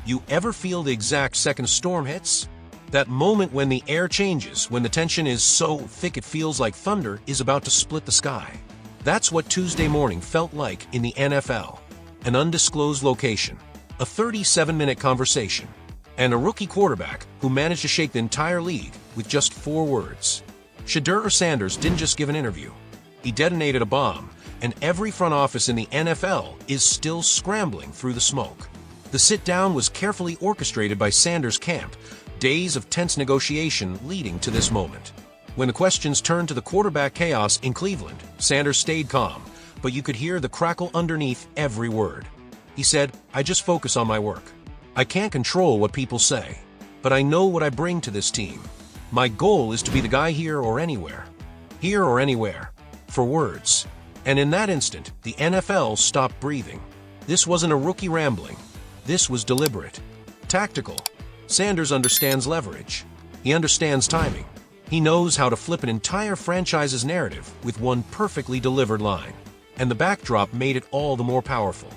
You ever feel the exact second a storm hits? That moment when the air changes, when the tension is so thick it feels like thunder is about to split the sky. That's what Tuesday morning felt like in the NFL. An undisclosed location, a 37-minute conversation, and a rookie quarterback who managed to shake the entire league with just 4 words. Shedeur Sanders didn't just give an interview. He detonated a bomb, and every front office in the NFL is still scrambling through the smoke. The sit-down was carefully orchestrated by Sanders' camp, days of tense negotiation leading to this moment. When the questions turned to the quarterback chaos in Cleveland, Sanders stayed calm, but you could hear the crackle underneath every word. He said, "I just focus on my work. I can't control what people say, but I know what I bring to this team. My goal is to be the guy here or anywhere. Here or anywhere. For words." And in that instant, the NFL stopped breathing. This wasn't a rookie rambling. This was deliberate, tactical. Sanders understands leverage. He understands timing. He knows how to flip an entire franchise's narrative with one perfectly delivered line. And the backdrop made it all the more powerful.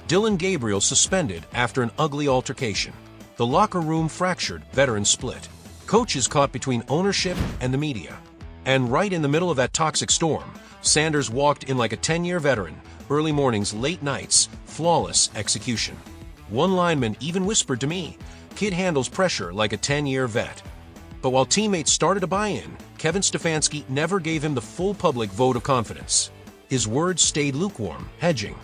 Dillon Gabriel suspended after an ugly altercation. The locker room fractured, veterans split. Coaches caught between ownership and the media. And right in the middle of that toxic storm, Sanders walked in like a 10-year veteran, early mornings, late nights, flawless execution. One lineman even whispered to me, "Kid handles pressure like a 10-year vet." But while teammates started to buy in, Kevin Stefanski never gave him the full public vote of confidence. His words stayed lukewarm, hedging.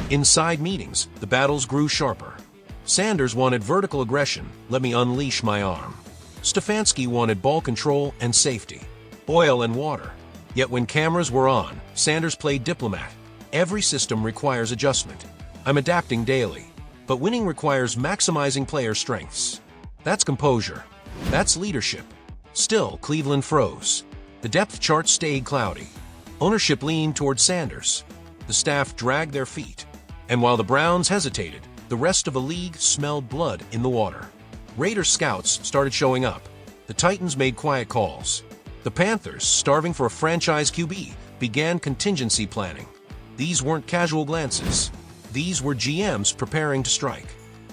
Inside meetings, the battles grew sharper. Sanders wanted vertical aggression, "Let me unleash my arm." Stefanski wanted ball control and safety, oil and water. Yet when cameras were on, Sanders played diplomat. "Every system requires adjustment. I'm adapting daily. But winning requires maximizing player strengths." That's composure. That's leadership. Still, Cleveland froze. The depth chart stayed cloudy. Ownership leaned toward Sanders. The staff dragged their feet. And while the Browns hesitated, the rest of the league smelled blood in the water. Raiders scouts started showing up. The Titans made quiet calls. The Panthers, starving for a franchise QB, began contingency planning. These weren't casual glances. These were GMs preparing to strike.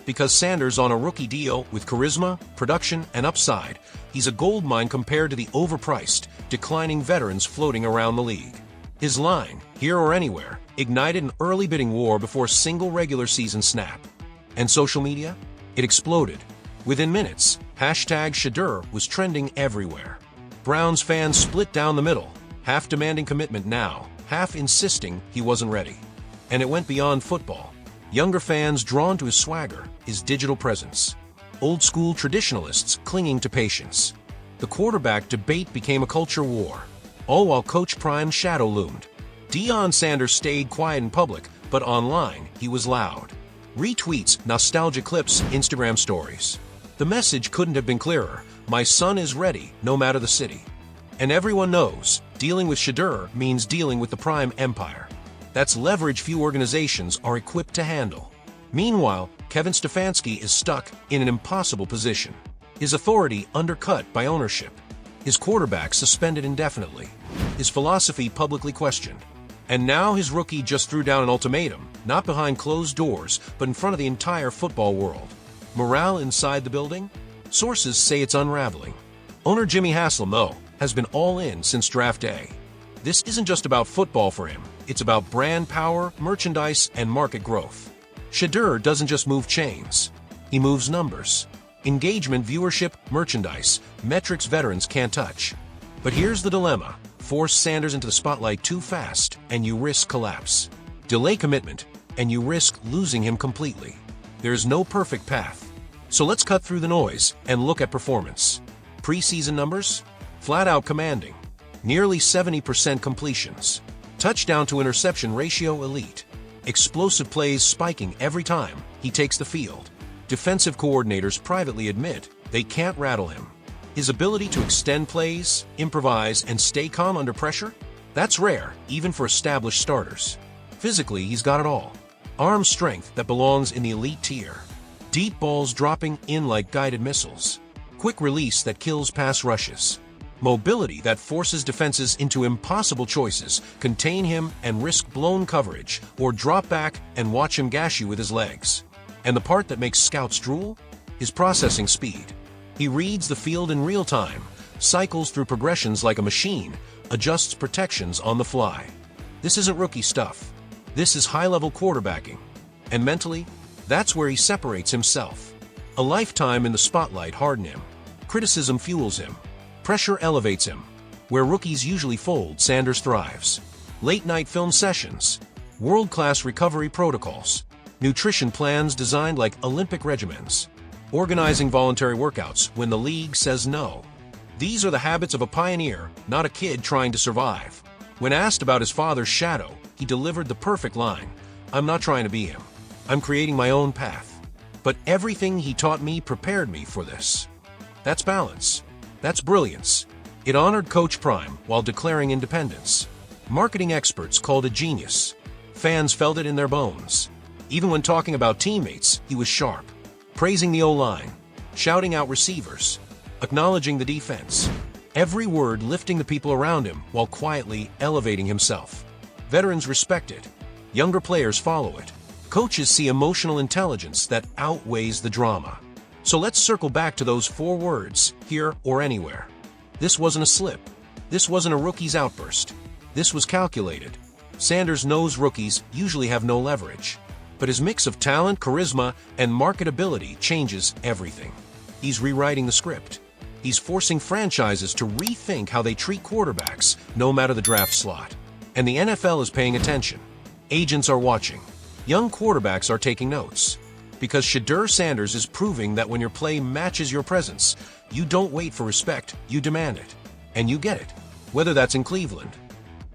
Because Sanders on a rookie deal with charisma, production, and upside, he's a goldmine compared to the overpriced, declining veterans floating around the league. His line, "Here or anywhere," ignited an early bidding war before a single regular season snap. And social media? It exploded. Within minutes, #Shedeur was trending everywhere. Browns fans split down the middle, half demanding commitment now, half insisting he wasn't ready. And it went beyond football. Younger fans drawn to his swagger, his digital presence. Old-school traditionalists clinging to patience. The quarterback debate became a culture war, all while Coach Prime's shadow loomed. Deion Sanders stayed quiet in public, but online he was loud. Retweets, nostalgia clips, Instagram stories. The message couldn't have been clearer. My son is ready, no matter the city. And everyone knows, dealing with Shedeur means dealing with the Prime Empire. That's leverage few organizations are equipped to handle. Meanwhile, Kevin Stefanski is stuck in an impossible position. His authority undercut by ownership. His quarterback suspended indefinitely. His philosophy publicly questioned. And now his rookie just threw down an ultimatum, not behind closed doors, but in front of the entire football world. Morale inside the building? Sources say it's unraveling. Owner Jimmy Haslam, though, has been all in since draft day. This isn't just about football for him. It's about brand power, merchandise, and market growth. Shedeur doesn't just move chains. He moves numbers. Engagement, viewership, merchandise, metrics veterans can't touch. But here's the dilemma. Force Sanders into the spotlight too fast, and you risk collapse. Delay commitment, and you risk losing him completely. There's no perfect path. So let's cut through the noise and look at performance. Preseason numbers? Flat out commanding. Nearly 70% completions. Touchdown to interception ratio elite. Explosive plays spiking every time he takes the field. Defensive coordinators privately admit they can't rattle him. His ability to extend plays, improvise, and stay calm under pressure? That's rare, even for established starters. Physically, he's got it all. Arm strength that belongs in the elite tier. Deep balls dropping in like guided missiles. Quick release that kills pass rushes. Mobility that forces defenses into impossible choices, contain him and risk blown coverage, or drop back and watch him gash you with his legs. And the part that makes scouts drool? His processing speed. He reads the field in real time, cycles through progressions like a machine, adjusts protections on the fly. This isn't rookie stuff. This is high-level quarterbacking. And mentally, that's where he separates himself. A lifetime in the spotlight hardens him. Criticism fuels him. Pressure elevates him. Where rookies usually fold, Sanders thrives. Late-night film sessions. World-class recovery protocols. Nutrition plans designed like Olympic regimens. Organizing voluntary workouts when the league says no. These are the habits of a pioneer, not a kid trying to survive. When asked about his father's shadow, he delivered the perfect line. "I'm not trying to be him. I'm creating my own path. But everything he taught me prepared me for this." That's balance. That's brilliance. It honored Coach Prime while declaring independence. Marketing experts called it genius. Fans felt it in their bones. Even when talking about teammates, he was sharp. Praising the O-line, shouting out receivers, acknowledging the defense. Every word lifting the people around him while quietly elevating himself. Veterans respect it. Younger players follow it. Coaches see emotional intelligence that outweighs the drama. So let's circle back to those 4 words, here or anywhere. This wasn't a slip. This wasn't a rookie's outburst. This was calculated. Sanders knows rookies usually have no leverage. But his mix of talent, charisma, and marketability changes everything. He's rewriting the script. He's forcing franchises to rethink how they treat quarterbacks, no matter the draft slot. And the NFL is paying attention. Agents are watching. Young quarterbacks are taking notes. Because Shedeur Sanders is proving that when your play matches your presence, you don't wait for respect, you demand it. And you get it, whether that's in Cleveland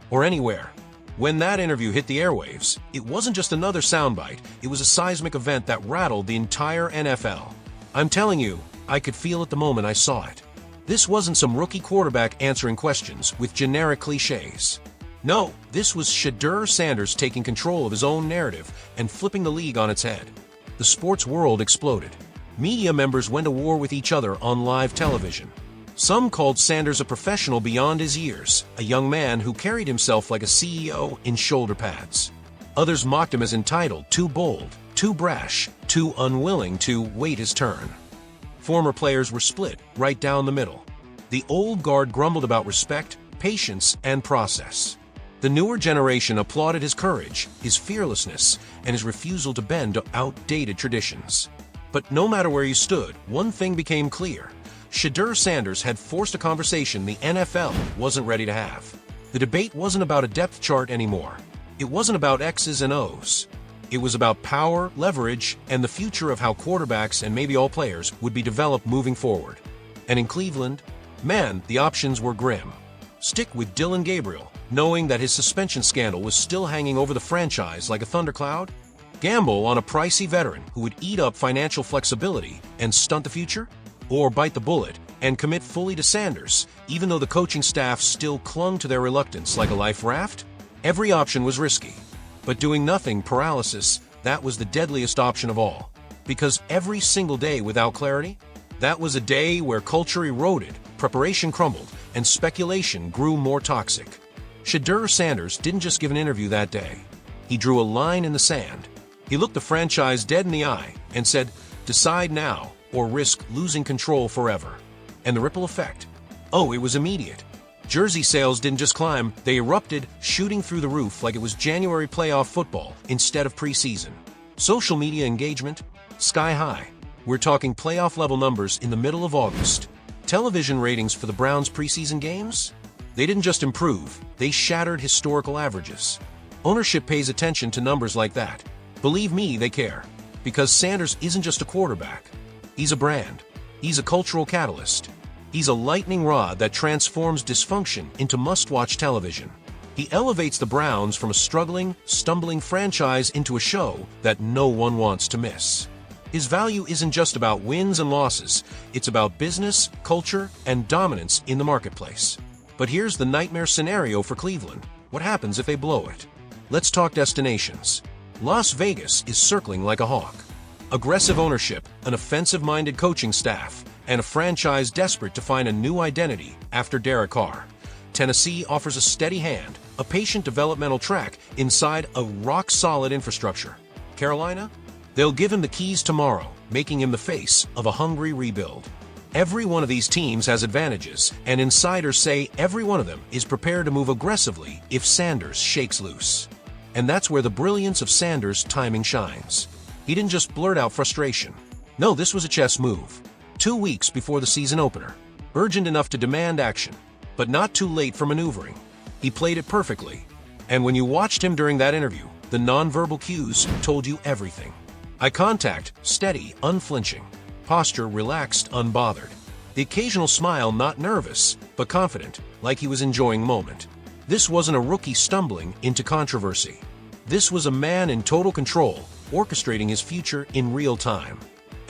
or anywhere. When that interview hit the airwaves, it wasn't just another soundbite, it was a seismic event that rattled the entire NFL. I'm telling you, I could feel it the moment I saw it. This wasn't some rookie quarterback answering questions with generic cliches. No, this was Shedeur Sanders taking control of his own narrative and flipping the league on its head. The sports world exploded. Media members went to war with each other on live television. Some called Sanders a professional beyond his years, a young man who carried himself like a CEO in shoulder pads. Others mocked him as entitled, too bold, too brash, too unwilling to wait his turn. Former players were split right down the middle. The old guard grumbled about respect, patience, and process. The newer generation applauded his courage, his fearlessness, and his refusal to bend to outdated traditions. But no matter where you stood, one thing became clear. Shedeur Sanders had forced a conversation the NFL wasn't ready to have. The debate wasn't about a depth chart anymore. It wasn't about X's and O's. It was about power, leverage, and the future of how quarterbacks and maybe all players would be developed moving forward. And in Cleveland, man, the options were grim. Stick with Dillon Gabriel, knowing that his suspension scandal was still hanging over the franchise like a thundercloud? Gamble on a pricey veteran who would eat up financial flexibility and stunt the future? Or bite the bullet and commit fully to Sanders, even though the coaching staff still clung to their reluctance like a life raft? Every option was risky. But doing nothing, paralysis, that was the deadliest option of all. Because every single day without clarity, that was a day where culture eroded, preparation crumbled, and speculation grew more toxic. Shedeur Sanders didn't just give an interview that day. He drew a line in the sand. He looked the franchise dead in the eye and said, "Decide now or risk losing control forever." And the ripple effect? Oh, it was immediate. Jersey sales didn't just climb, they erupted, shooting through the roof like it was January playoff football instead of preseason. Social media engagement? Sky high. We're talking playoff-level numbers in the middle of August. Television ratings for the Browns' preseason games? They didn't just improve, they shattered historical averages. Ownership pays attention to numbers like that. Believe me, they care. Because Sanders isn't just a quarterback. He's a brand. He's a cultural catalyst. He's a lightning rod that transforms dysfunction into must-watch television. He elevates the Browns from a struggling, stumbling franchise into a show that no one wants to miss. His value isn't just about wins and losses. It's about business, culture, and dominance in the marketplace. But here's the nightmare scenario for Cleveland. What happens if they blow it? Let's talk destinations. Las Vegas is circling like a hawk. Aggressive ownership, an offensive-minded coaching staff, and a franchise desperate to find a new identity after Derek Carr. Tennessee offers a steady hand, a patient developmental track inside a rock-solid infrastructure. Carolina? They'll give him the keys tomorrow, making him the face of a hungry rebuild. Every one of these teams has advantages, and insiders say every one of them is prepared to move aggressively if Sanders shakes loose. And that's where the brilliance of Sanders' timing shines. He didn't just blurt out frustration. No, this was a chess move. 2 weeks before the season opener. Urgent enough to demand action, but not too late for maneuvering. He played it perfectly. And when you watched him during that interview, the nonverbal cues told you everything. Eye contact, steady, unflinching. Posture relaxed, unbothered. The occasional smile not nervous, but confident, like he was enjoying the moment. This wasn't a rookie stumbling into controversy. This was a man in total control, orchestrating his future in real time.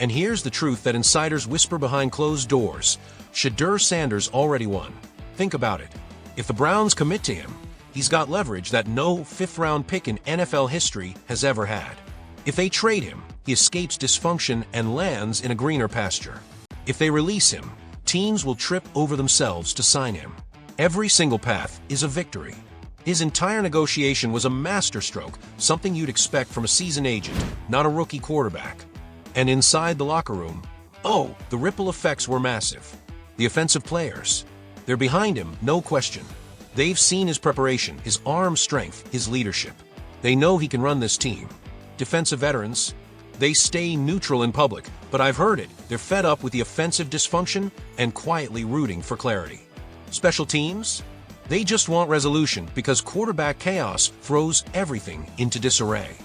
And here's the truth that insiders whisper behind closed doors. Shedeur Sanders already won. Think about it. If the Browns commit to him, he's got leverage that no fifth-round pick in NFL history has ever had. If they trade him, he escapes dysfunction and lands in a greener pasture. If they release him, teams will trip over themselves to sign him. Every single path is a victory. His entire negotiation was a masterstroke, something you'd expect from a seasoned agent, not a rookie quarterback. And inside the locker room, oh, the ripple effects were massive. The offensive players, they're behind him, no question. They've seen his preparation, his arm strength, his leadership. They know he can run this team. Defensive veterans, they stay neutral in public, but I've heard it, they're fed up with the offensive dysfunction and quietly rooting for clarity. Special teams, they just want resolution because quarterback chaos throws everything into disarray.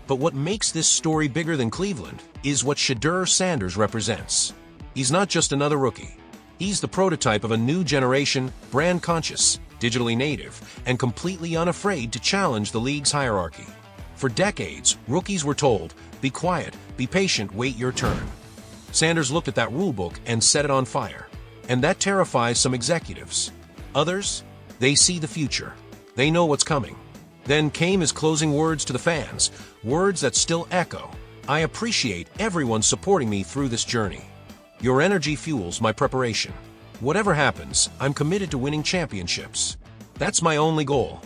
But what makes this story bigger than Cleveland is what Shedeur Sanders represents. He's not just another rookie. He's the prototype of a new generation, brand conscious, digitally native, and completely unafraid to challenge the league's hierarchy. For decades, rookies were told, be quiet, be patient, wait your turn. Sanders looked at that rulebook and set it on fire. And that terrifies some executives. Others, they see the future. They know what's coming. Then came his closing words to the fans, words that still echo. I appreciate everyone supporting me through this journey. Your energy fuels my preparation. Whatever happens, I'm committed to winning championships. That's my only goal.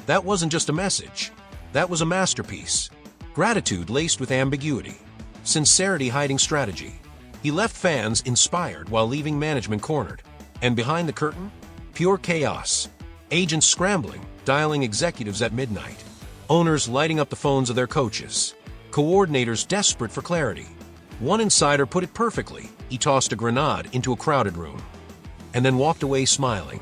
That wasn't just a message. That was a masterpiece. Gratitude laced with ambiguity. Sincerity hiding strategy. He left fans inspired while leaving management cornered. And behind the curtain, pure chaos. Agents scrambling, dialing executives at midnight. Owners lighting up the phones of their coaches. Coordinators desperate for clarity. One insider put it perfectly. He tossed a grenade into a crowded room. And then walked away smiling.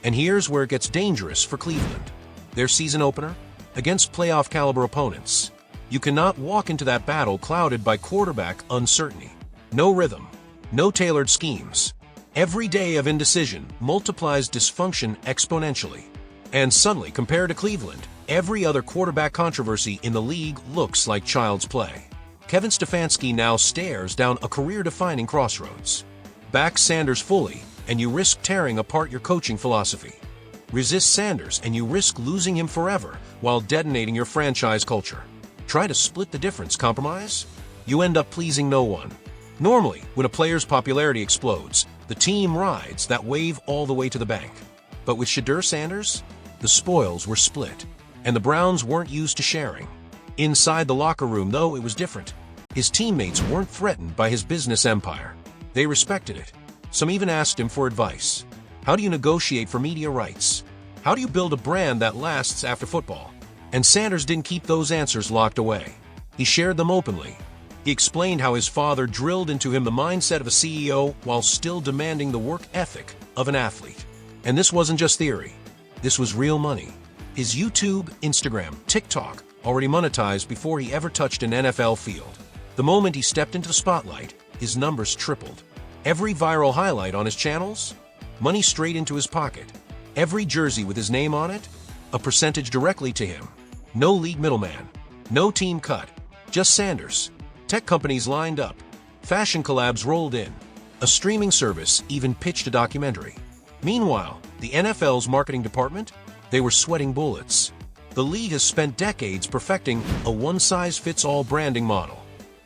And here's where it gets dangerous for Cleveland. Their season opener? Against playoff-caliber opponents. You cannot walk into that battle clouded by quarterback uncertainty. No rhythm. No tailored schemes. Every day of indecision multiplies dysfunction exponentially. And suddenly, compared to Cleveland, every other quarterback controversy in the league looks like child's play. Kevin Stefanski now stares down a career-defining crossroads. Back Sanders fully, and you risk tearing apart your coaching philosophy. Resist Sanders, and you risk losing him forever while detonating your franchise culture. Try to split the difference, compromise? You end up pleasing no one. Normally, when a player's popularity explodes, the team rides that wave all the way to the bank. But with Shedeur Sanders, the spoils were split, and the Browns weren't used to sharing. Inside the locker room, though, it was different. His teammates weren't threatened by his business empire. They respected it. Some even asked him for advice. How do you negotiate for media rights? How do you build a brand that lasts after football? And Sanders didn't keep those answers locked away. He shared them openly. He explained how his father drilled into him the mindset of a CEO while still demanding the work ethic of an athlete. And this wasn't just theory. This was real money. His YouTube, Instagram, TikTok already monetized before he ever touched an NFL field. The moment he stepped into the spotlight, his numbers tripled. Every viral highlight on his channels, money straight into his pocket. Every jersey with his name on it, a percentage directly to him. No league middleman, no team cut, just Sanders. Tech companies lined up. Fashion collabs rolled in. A streaming service even pitched a documentary. Meanwhile, the NFL's marketing department, they were sweating bullets. The league has spent decades perfecting a one-size-fits-all branding model.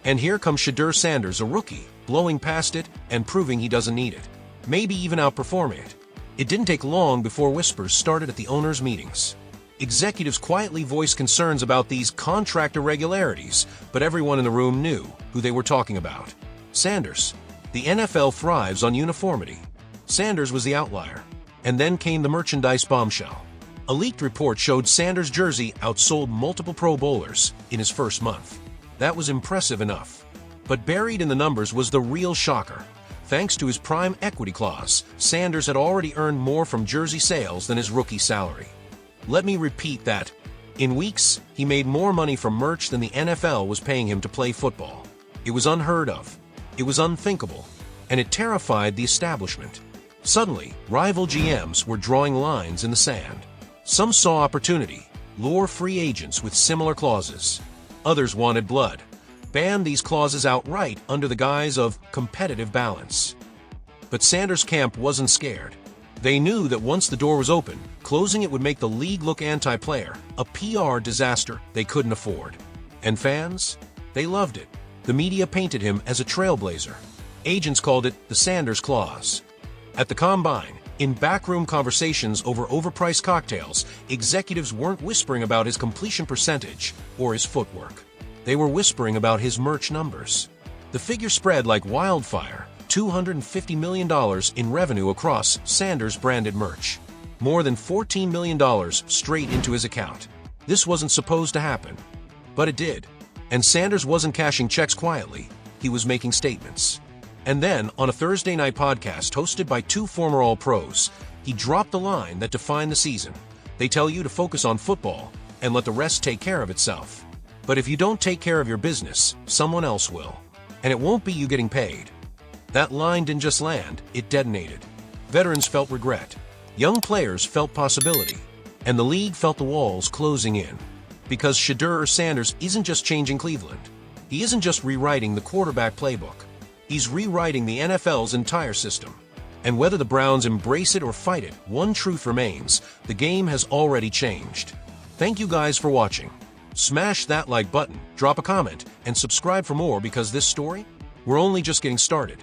And here comes Shedeur Sanders, a rookie, blowing past it and proving he doesn't need it. Maybe even outperforming it. It didn't take long before whispers started at the owners' meetings. Executives quietly voiced concerns about these contract irregularities, but everyone in the room knew who they were talking about. Sanders. The NFL thrives on uniformity. Sanders was the outlier. And then came the merchandise bombshell. A leaked report showed Sanders' jersey outsold multiple Pro Bowlers in his first month. That was impressive enough. But buried in the numbers was the real shocker. Thanks to his prime equity clause, Sanders had already earned more from jersey sales than his rookie salary. Let me repeat that. In weeks, he made more money from merch than the NFL was paying him to play football. It was unheard of. It was unthinkable. And it terrified the establishment. Suddenly, rival GMs were drawing lines in the sand. Some saw opportunity, lure free agents with similar clauses. Others wanted blood, banned these clauses outright under the guise of competitive balance. But Sanders' camp wasn't scared. They knew that once the door was open, closing it would make the league look anti-player, a PR disaster they couldn't afford. And fans? They loved it. The media painted him as a trailblazer. Agents called it the Sanders Clause. At the Combine, in backroom conversations over overpriced cocktails, executives weren't whispering about his completion percentage or his footwork. They were whispering about his merch numbers. The figure spread like wildfire, $250 million in revenue across Sanders-branded merch. More than $14 million straight into his account. This wasn't supposed to happen, but it did. And Sanders wasn't cashing checks quietly. He was making statements. And then, on a Thursday night podcast hosted by two former All-Pros, he dropped the line that defined the season. They tell you to focus on football and let the rest take care of itself. But if you don't take care of your business, someone else will. And it won't be you getting paid. That line didn't just land, it detonated. Veterans felt regret. Young players felt possibility. And the league felt the walls closing in. Because Shedeur Sanders isn't just changing Cleveland. He isn't just rewriting the quarterback playbook. He's rewriting the NFL's entire system. And whether the Browns embrace it or fight it, one truth remains: the game has already changed. Thank you guys for watching. Smash that like button, drop a comment, and subscribe for more, because this story, we're only just getting started.